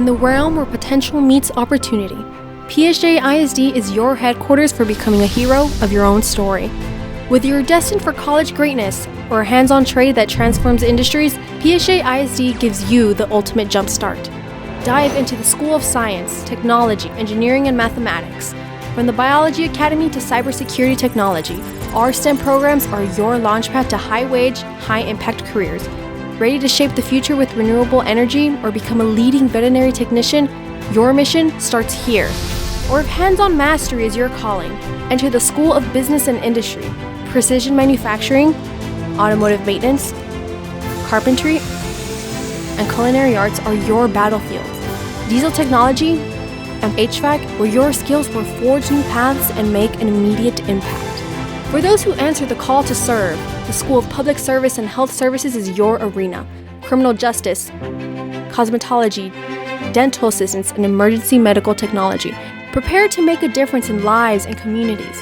the realm where potential meets opportunity. PSJ ISD is your headquarters for becoming a hero of your own story. Whether you're destined for college greatness or a hands-on trade that transforms industries, PSJ ISD gives you the ultimate jumpstart. Dive into the School of Science, Technology, Engineering, and Mathematics. From the Biology Academy to Cybersecurity Technology, our STEM programs are your launchpad to high-wage, high-impact careers. Ready to shape the future with renewable energy or become a leading veterinary technician? Your mission starts here. Or if hands-on mastery is your calling, enter the School of Business and Industry. Precision manufacturing, automotive maintenance, carpentry, and culinary arts are your battlefields. Diesel technology and HVAC, where your skills will forge new paths and make an immediate impact. For those who answer the call to serve, the School of Public Service and Health Services is your arena. Criminal justice, cosmetology, dental assistance, and emergency medical technology. Prepare to make a difference in lives and communities.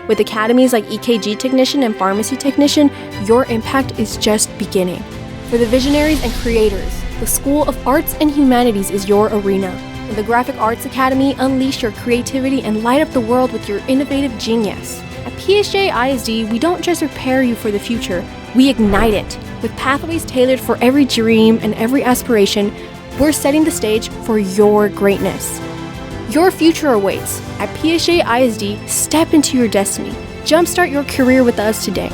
With academies like EKG Technician and Pharmacy Technician, your impact is just beginning. For the visionaries and creators, the School of Arts and Humanities is your arena. In the Graphic Arts Academy, unleash your creativity and light up the world with your innovative genius. At PSJ ISD, we don't just prepare you for the future, we ignite it. With pathways tailored for every dream and every aspiration, we're setting the stage for your greatness. Your future awaits. At PSJ ISD, step into your destiny. Jumpstart your career with us today.